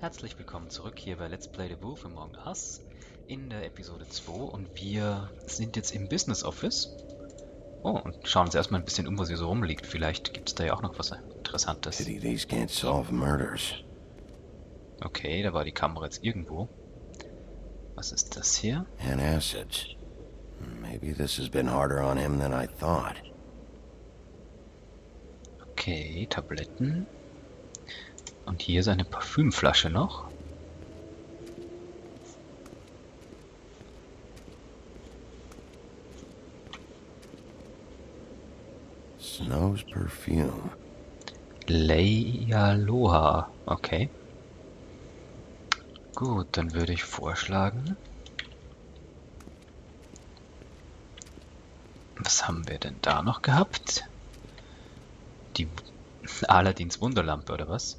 Herzlich willkommen zurück hier bei Let's Play the Wolf Among Us in der Episode 2 und wir sind jetzt im Business Office. Oh, und schauen uns erstmal ein bisschen um, was hier so rumliegt. Vielleicht gibt es da ja auch noch was Interessantes. Pity these can't solve murders. Okay, da war die Kamera jetzt irgendwo. Was ist das hier? Antacids. Maybe this has been harder on him than I thought. Okay, Tabletten. Und hier ist eine Parfümflasche noch. Snow's perfume. Leialoha. Okay. Gut, dann würde ich vorschlagen. Was haben wir denn da noch gehabt? Die Aladins Wunderlampe, oder was?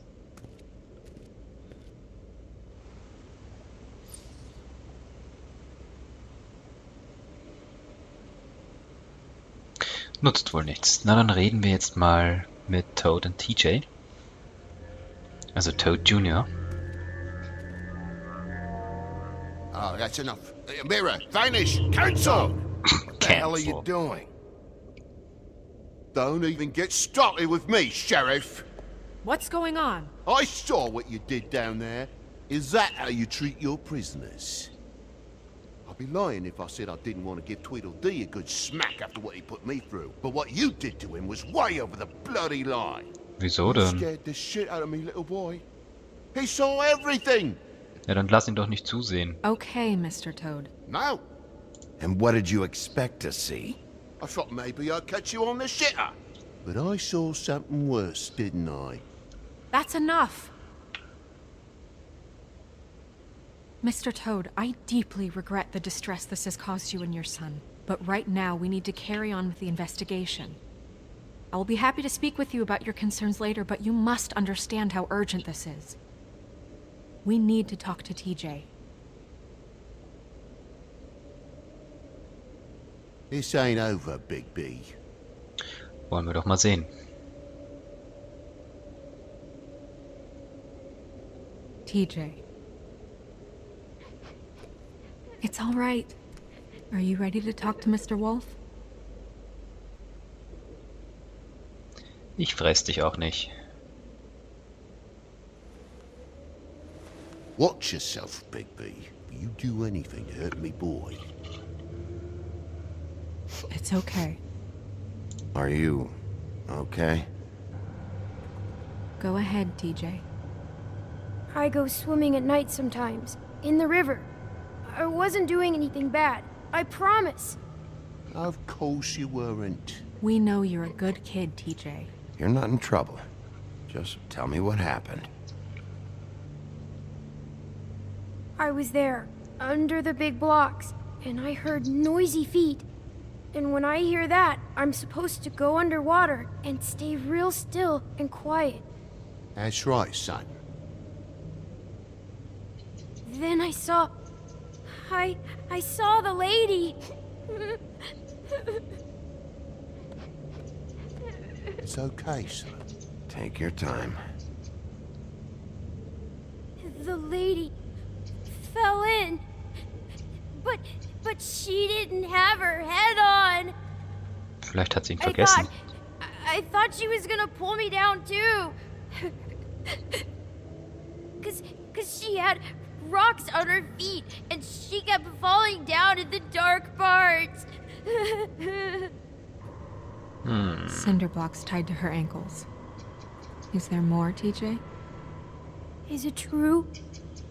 Nutzt wohl nichts. Na, dann reden wir jetzt mal mit Toad und TJ. Also Toad Jr. Oh, that's enough. Mirror, vanish, cancel! What the hell are you doing? Don't even get started with me, Sheriff. What's going on? I saw what you did down there. Is that how you treat your prisoners? I'd be lying if I said I didn't want to give Tweedledee a good smack after what he put me through. But what you did to him was way over the bloody line. Wieso You denn? scared the shit out of me, little boy. He saw everything. Ja, dann lass ihn doch nicht zusehen. Okay, Mr. Toad. No, And what did you expect to see? I thought maybe I'd catch you on the shitter. But I saw something worse, didn't I? That's enough! Mr. Toad, I deeply regret the distress this has caused you and your son. But right now, we need to carry on with the investigation. I will be happy to speak with you about your concerns later, but you must understand how urgent this is. We need to talk to TJ. This ain't over, Big B. Wollen wir doch mal sehen. TJ. It's all right. Are you ready to talk to Mr. Wolf? Ich fress dich auch nicht. Watch yourself, Big B. You do anything to hurt me, boy. It's okay. Are you okay? Go ahead, TJ. I go swimming at night sometimes, in the river. I wasn't doing anything bad, I promise. Of course you weren't. We know you're a good kid, TJ. You're not in trouble. Just tell me what happened. I was there, under the big blocks, and I heard noisy feet. And when I hear that, I'm supposed to go underwater and stay real still and quiet. That's right, son. Then I saw... I saw the lady. It's okay, son. Take your time. The lady fell in. But she didn't have her head on. Vielleicht hat sie ihn vergessen. I thought she was gonna pull me down too. Cause she had rocks on her feet and she kept falling down in the dark parts. Cinder blocks tied to her ankles. Is there more, TJ? Is it true?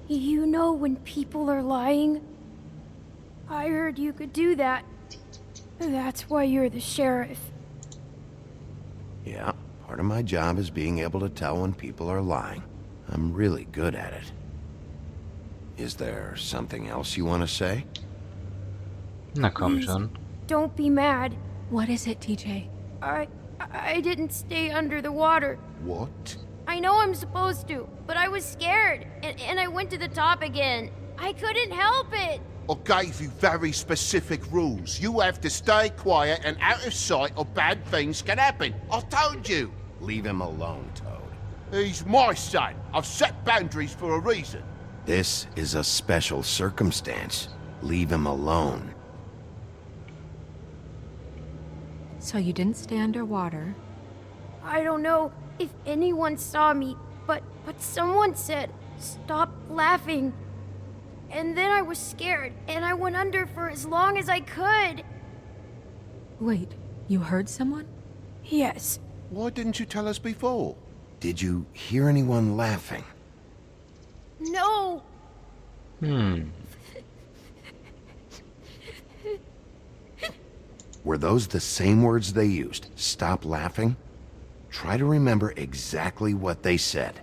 You know when people are lying? I heard you could do that. That's why you're the sheriff. Yeah, part of my job is being able to tell when people are lying. I'm really good at it. Is there something else you want to say? Na komm Please. schon. Don't be mad. What is it, TJ? I didn't stay under the water. What? I know I'm supposed to, but I was scared, and I went to the top again. I couldn't help it. I gave you very specific rules. You have to stay quiet and out of sight or bad things can happen. I told you. Leave him alone, Toad. He's my son. I've set boundaries for a reason. This is a special circumstance. Leave him alone. So you didn't stay underwater. I don't know if anyone saw me, but someone said, "Stop laughing." And then I was scared, and I went under for as long as I could. Wait, you heard someone? Yes. Why didn't you tell us before? Did you hear anyone laughing? No. Were those the same words they used? Stop laughing? Try to remember exactly what they said.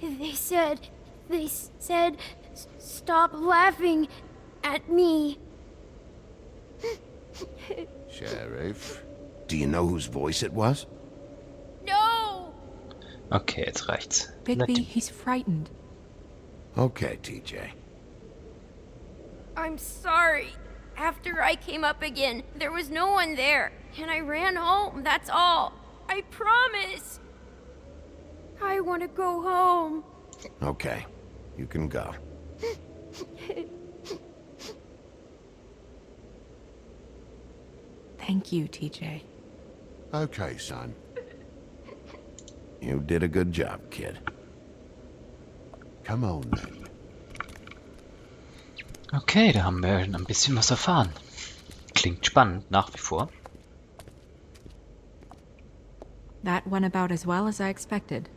They said, "Stop laughing at me." Sheriff. Do you know whose voice it was? No. Okay, jetzt reicht's. Bigby, he's frightened. Okay, TJ. I'm sorry. After I came up again, there was no one there, and I ran home, that's all. I promise. I want to go home. Okay, you can go. Thank you, TJ. Okay, son. You did a good job, kid. Come on then. Okay, da haben wir ein bisschen was erfahren. Klingt spannend, nach wie vor. That went about as well as I expected.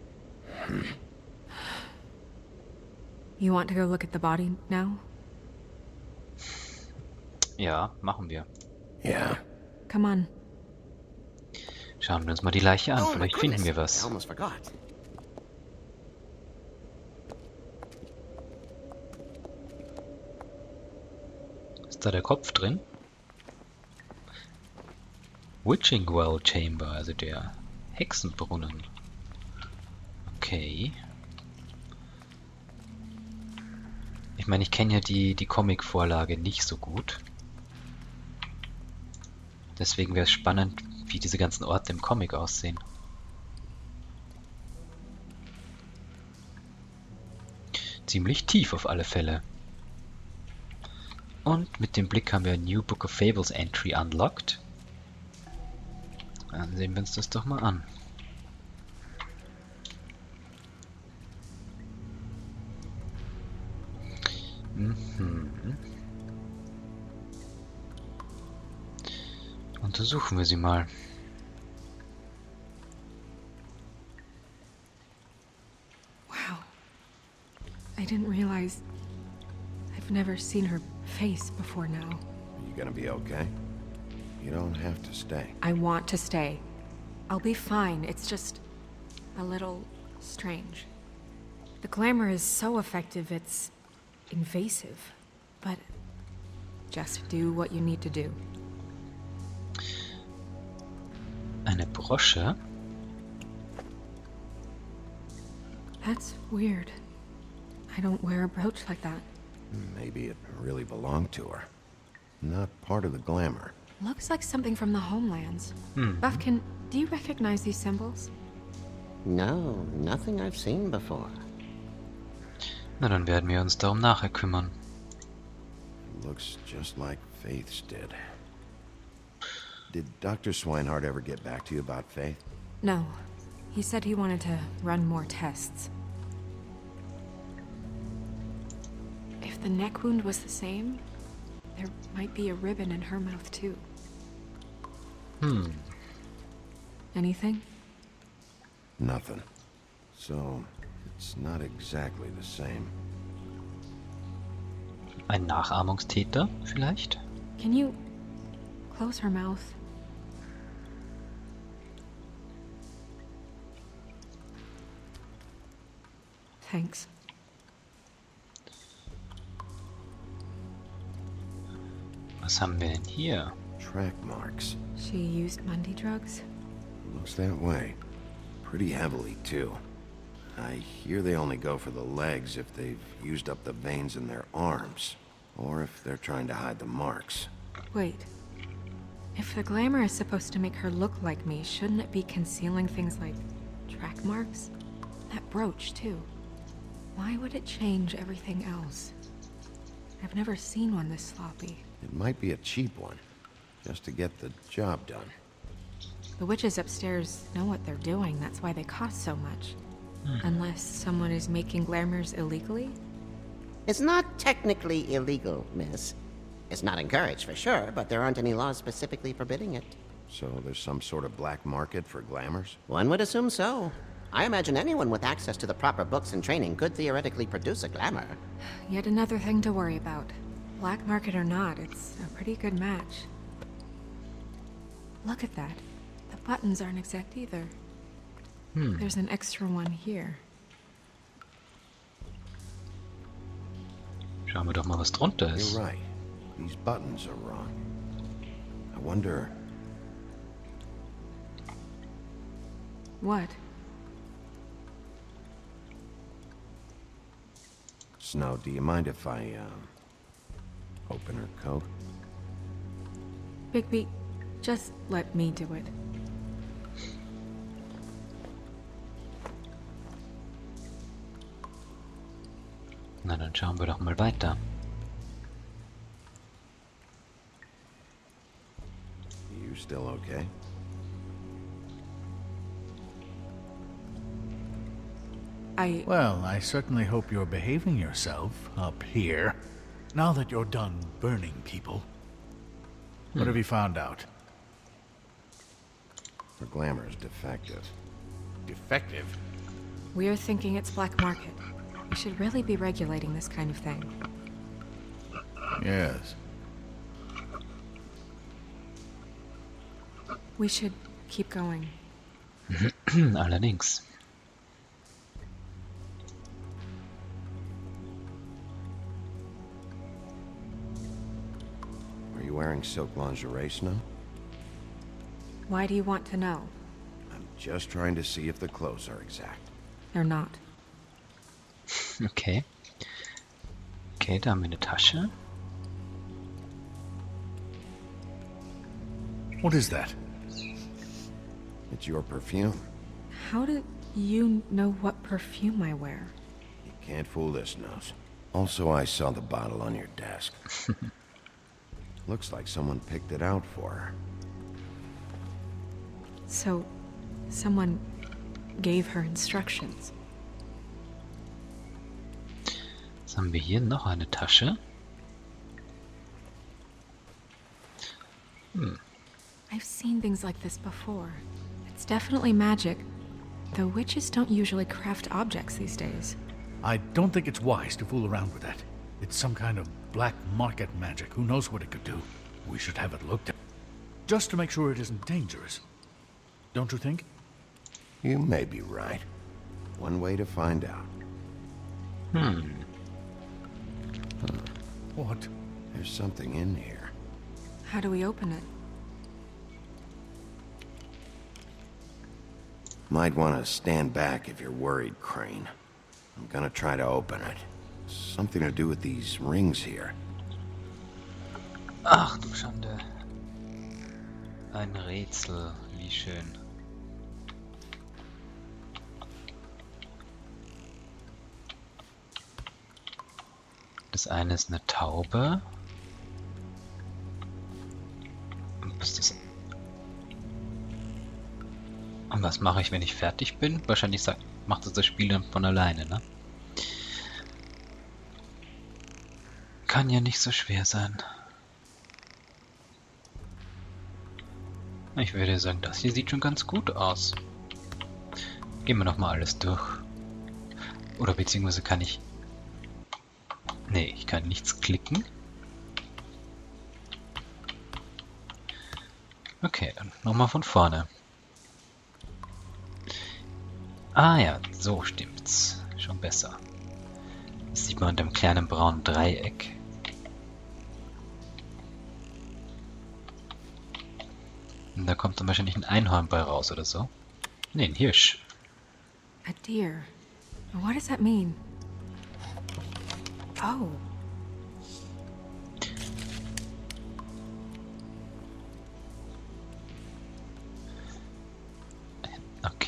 You want to go look at the body now? Ja, machen wir. Yeah. Come on. Schauen wir uns mal die Leiche an, vielleicht finden wir I was. almost forgot. Ist da der Kopf drin? Witching Well Chamber, also der Hexenbrunnen. Okay. Ich meine, ich kenne ja die Comic-Vorlage nicht so gut. Deswegen wäre es spannend, wie diese ganzen Orte im Comic aussehen. Ziemlich tief auf alle Fälle. Und mit dem Blick haben wir New Book of Fables Entry unlocked. Dann sehen wir uns das doch mal an. Untersuchen wir sie mal. Wow. I didn't realize... I've never seen her face before now. You gonna be okay? You don't have to stay. I want to stay. I'll be fine. It's just a little strange. The glamour is so effective, it's invasive. But just do what you need to do. Eine Brosche? That's weird. I don't wear a brooch like that. Maybe it really belonged to her. Not part of the glamour. Looks like something from the homelands. Buffkin, do you recognize these symbols? No, nothing I've seen before. Na, dann werden wir uns darum nachher kümmern. Looks just like Faith's did. Did Dr. Swinehart ever get back to you about Faith? No. He said he wanted to run more tests. If the neck wound was the same, there might be a ribbon in her mouth too. Anything? Nothing. So, it's not exactly the same. Ein Nachahmungstäter, vielleicht? Can you close her mouth? Thanks. Was haben wir denn hier? Track marks. She used Mundy drugs? Looks that way. Pretty heavily, too. I hear they only go for the legs if they've used up the veins in their arms, or if they're trying to hide the marks. Wait. If the glamour is supposed to make her look like me, shouldn't it be concealing things like Track marks? That brooch, too. Why would it change everything else? I've never seen one this sloppy. It might be a cheap one, just to get the job done. The witches upstairs know what they're doing, that's why they cost so much. Unless someone is making glamours illegally? It's not technically illegal, miss. It's not encouraged for sure, but there aren't any laws specifically forbidding it. So there's some sort of black market for glamours? One would assume so. I imagine anyone with access to the proper books and training could theoretically produce a glamour. Yet another thing to worry about. Black market or not, it's a pretty good match. Look at that. The buttons aren't exact either. There's an extra one here. Schauen wir doch mal, was drunter ist. You're right. These buttons are wrong. I wonder... What? Snow, do you mind if I, open her coat? Bigby, just let me do it. Na, dann schauen wir doch mal weiter. You still okay? Well, I certainly hope you're behaving yourself up here, now that you're done burning people. What have you found out? Her glamour's defective. Defective? We're thinking it's black market. We should really be regulating this kind of thing. Yes. We should keep going. Allerdings. Are you wearing silk lingerie, Snow? Why do you want to know? I'm just trying to see if the clothes are exact. They're not. Okay. Okay, da haben wir eine Tasche. What is that? It's your perfume. How do you know what perfume I wear? You can't fool this nose. Also, I saw the bottle on your desk. Looks like someone picked it out for her. So, someone gave her instructions. Jetzt haben wir hier noch eine Tasche. I've seen things like this before. It's definitely magic, though witches don't usually craft objects these days. I don't think it's wise to fool around with that. It's some kind of black market magic. Who knows what it could do? We should have it looked at. Just to make sure it isn't dangerous. Don't you think? You may be right. One way to find out. What? There's something in here. How do we open it? Might want to stand back if you're worried, Crane. I'm gonna try to open it. Something to do with these rings here. Ach du Schande. Ein Rätsel. Wie schön. Das eine ist eine Taube. Und was ist das? Und was mache ich, wenn ich fertig bin? Wahrscheinlich macht das Spiel dann von alleine, ne? Kann ja nicht so schwer sein. Ich würde sagen, das hier sieht schon ganz gut aus. Gehen wir nochmal alles durch. Oder beziehungsweise kann ich... Nee, ich kann nichts klicken. Okay, dann nochmal von vorne. Ah ja, so stimmt's. Schon besser. Das sieht man unter dem kleinen braunen Dreieck. Und da kommt dann wahrscheinlich ein Einhorn bei raus oder so. Nee, ein Hirsch. A deer. What does that mean? Oh.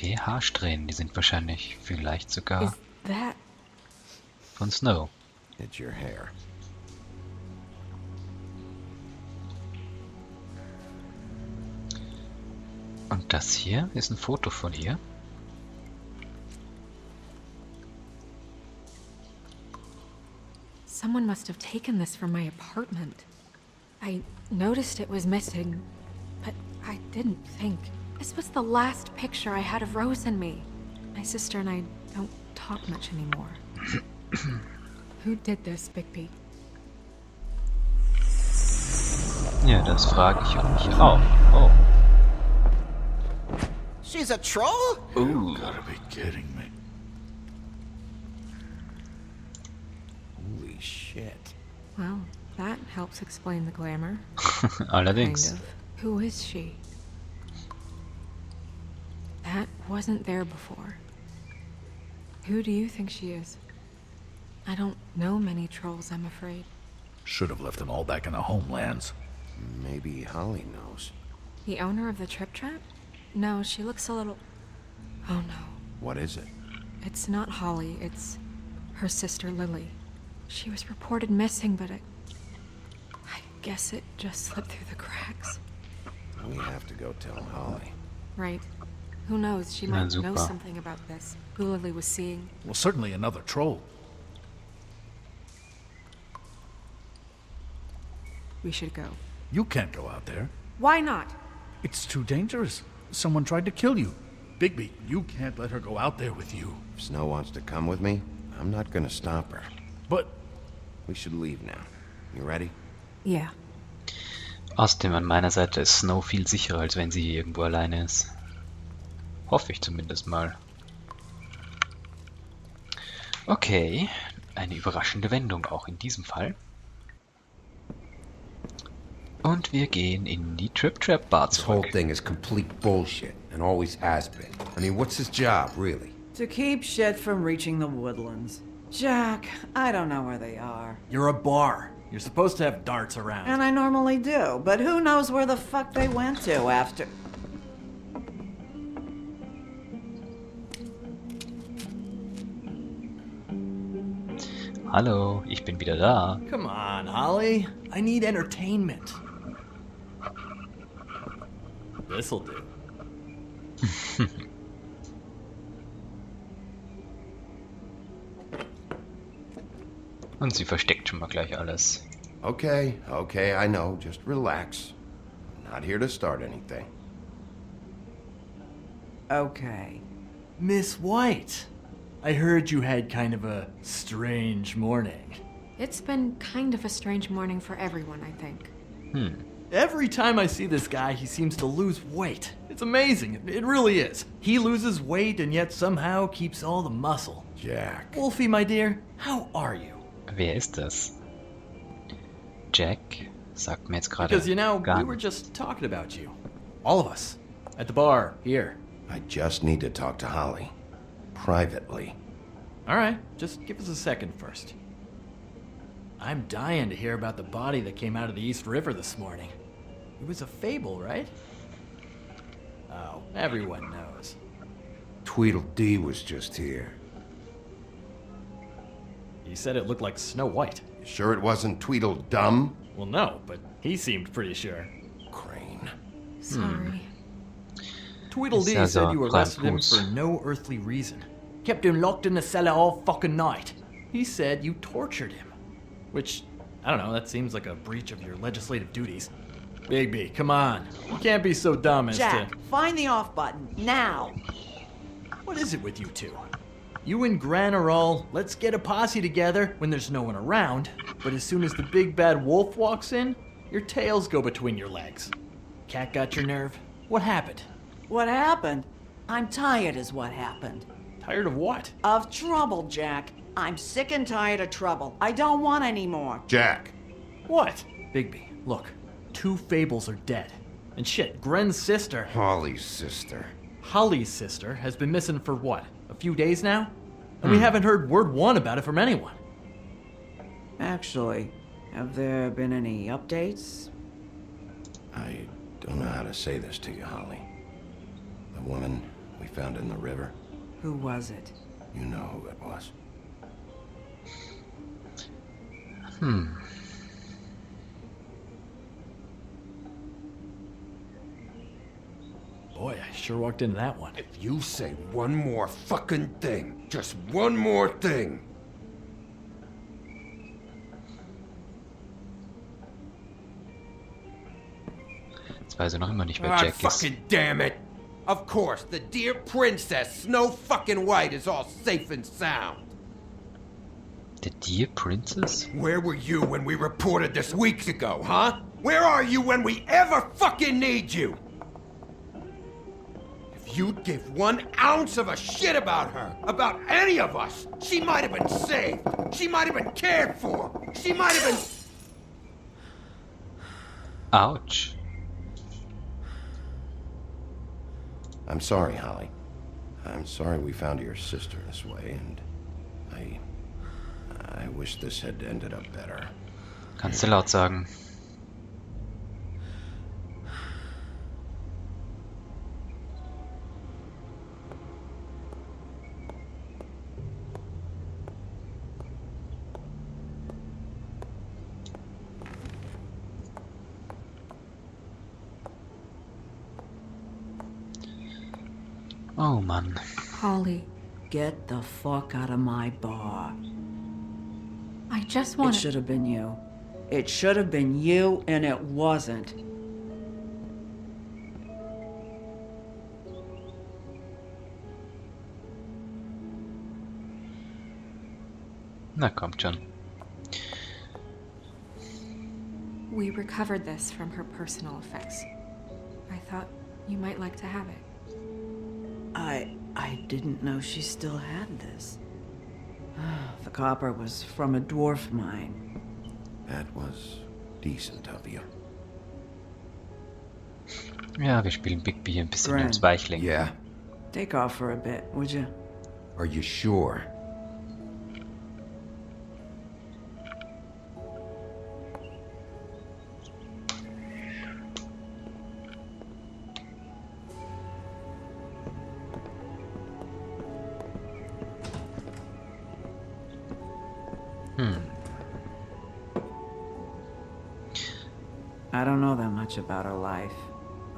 Okay, Haarsträhnen, die sind wahrscheinlich vielleicht sogar Is that... von Snow. It's your hair. Und das hier ist ein Foto von ihr. Someone must have taken this from my apartment. I noticed it was missing, but I didn't think. This was the last picture I had of Rose and me. My sister and I don't talk much anymore. Who did this, Bigby? Ja, das frage ich mich auch. Oh. She's a troll? Uh. Gotta be kidding me. Holy shit. Well, that helps explain the glamour. Allerdings. Kind of. Who is she? That wasn't there before. Who do you think she is? I don't know many trolls, I'm afraid. Should have left them all back in the homelands. Maybe Holly knows. The owner of the Trip Trap? No, she looks a little... Oh no. What is it? It's not Holly, it's her sister Lily. She was reported missing, but I guess it just slipped through the cracks. We have to go tell Holly. Right. Who knows, she Na, might know super. something about this. Who Lily was seeing. Well, certainly another troll. We should go. You can't go out there. Why not? It's too dangerous. Someone tried to kill you. Bigby, you can't let her go out there with you. If Snow wants to come with me, I'm not gonna stop her. But We should leave now. You ready? Yeah. Außerdem an meiner Seite ist Snow viel sicherer, als wenn sie hier irgendwo alleine ist. Hoffe ich zumindest mal. Okay, eine überraschende Wendung auch in diesem Fall. Und wir gehen in die Trip Trap Bar This whole zurück. thing is complete bullshit, and always has been. I mean, what's his job, really? To keep shit from reaching the woodlands. Jack, I don't know where they are. You're a bar. You're supposed to have darts around. And I normally do, but who knows where the fuck they went to after. Hallo, ich bin wieder da. Come on, Holly. I need entertainment. This'll do. Und sie versteckt schon mal gleich alles. Okay, I know. Just relax. I'm not here to start anything. Okay. Miss White, I heard you had kind of a strange morning. It's been kind of a strange morning for everyone, I think. Every time I see this guy, he seems to lose weight. It's amazing. It really is. He loses weight and yet somehow keeps all the muscle. Jack. Wolfie, my dear, how are you? Wer ist das? Jack? Sagt mir jetzt gerade Because, you know, gar we were nichts. just talking about you. All of us. At the bar, here. I just need to talk to Holly. Privately. All right, just give us a second first. I'm dying to hear about the body that came out of the East River this morning. It was a fable, right? Oh, everyone knows. Tweedledee was just here. He said it looked like Snow White. Sure it wasn't Tweedledum? Well, no, but he seemed pretty sure. Crane. Sorry. Tweedledee Ist said also you arrested him Krampus. for no earthly reason. Kept him locked in the cellar all fucking night. He said you tortured him. Which, I don't know, that seems like a breach of your legislative duties. Bigby, come on. You can't be so dumb as Jack, to... find the off button, now! What is it with you two? You and Gran are all, let's get a posse together when there's no one around, but as soon as the big bad wolf walks in, your tails go between your legs. Cat got your nerve? What happened? What happened? I'm tired, is what happened. Tired of what? Of trouble, Jack. I'm sick and tired of trouble. I don't want any more. Jack. What? Bigby, look. 2 fables are dead. And shit, Gren's sister, Holly's sister. Holly's sister, has been missing for what? A few days now? And we haven't heard word one about it from anyone. Actually, have there been any updates? I don't know how to say this to you, Holly. The woman we found in the river? Who was it? You know who it was. Boy, I sure walked into that one. If you say one more fucking thing, just one more thing. Jetzt weiß er noch immer nicht, wer God Jack ist. fucking damn it! Of course, the dear princess, Snow fucking White, is all safe and sound. The Dear Princess? Where were you when we reported this weeks ago, huh? Where are you when we ever fucking need you? If you'd give 1 ounce of a shit about her, about any of us, she might have been saved. She might have been cared for. She might have been... Ouch. I'm sorry, Holly. I'm sorry we found your sister this way, and I wish this had ended up better. Kannst du laut sagen. Oh Mann. Holly, Get the fuck out of my bar. I just It want should have been you. It should have been you, and it wasn't. Na kommt schon. We recovered this from her personal effects. I thought you might like to have it. I didn't know she still had this. The copper was from a dwarf mine. That was decent of you. Ja, wir spielen Big B ein bisschen Gren. ins Weichling. Yeah? Take off for a bit, would you? Are you sure? I don't know that much about her life.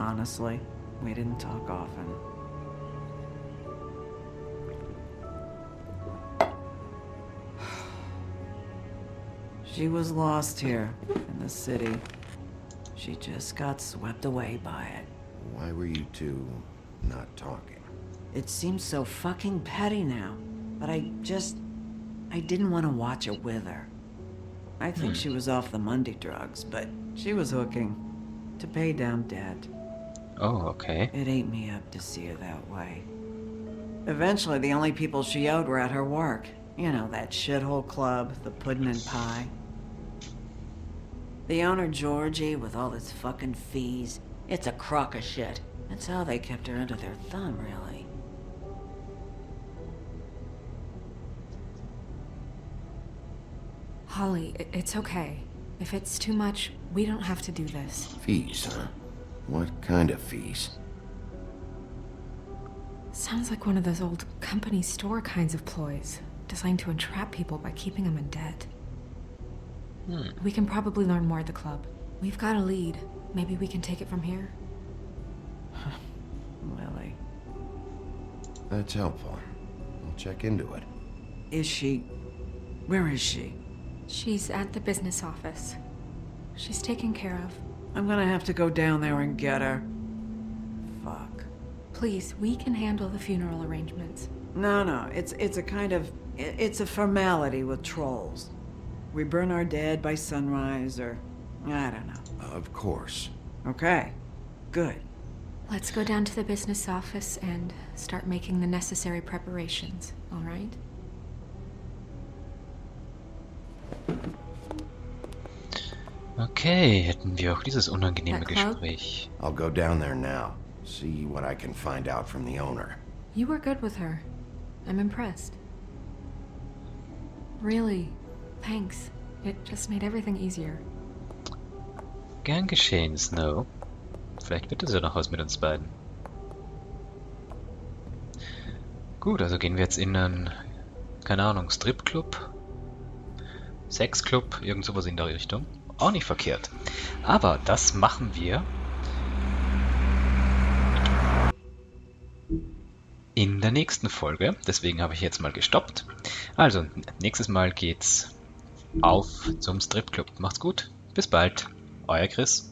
Honestly, we didn't talk often. She was lost here in the city. She just got swept away by it. Why were you two not talking? It seems so fucking petty now, but I didn't want to watch it with her. I think she was off the Monday drugs, but she was hooking to pay down debt. Oh, okay. It ate me up to see her that way. Eventually, the only people she owed were at her work. You know, that shithole club, the Puddin' and Pie. The owner, Georgie, with all his fucking fees, it's a crock of shit. That's how they kept her under their thumb, really. Holly, it's okay. If it's too much, we don't have to do this. Fees, huh? What kind of fees? Sounds like one of those old company store kinds of ploys, designed to entrap people by keeping them in debt. We can probably learn more at the club. We've got a lead. Maybe we can take it from here? Lily. That's helpful. I'll check into it. Is she... Where is she? She's at the business office. She's taken care of. I'm gonna have to go down there and get her. Fuck. Please, we can handle the funeral arrangements. No, it's a kind of... It's a formality with trolls. We burn our dead by sunrise, or... I don't know. Of course. Okay. Good. Let's go down to the business office and start making the necessary preparations, all right? Okay, hätten wir auch dieses unangenehme That club? Gespräch. I'll go down there now. See what I can find out from the owner. You were good with her. I'm impressed. Really, thanks. It just made everything easier. Gern geschehen, Snow. Vielleicht wird es ja noch was mit uns beiden. Gut, also gehen wir jetzt in einen, keine Ahnung, Stripclub, Sexclub, irgend sowas in der Richtung. Auch nicht verkehrt. Aber das machen wir in der nächsten Folge. Deswegen habe ich jetzt mal gestoppt. Also, nächstes Mal geht's auf zum Stripclub. Macht's gut. Bis bald. Euer Chris.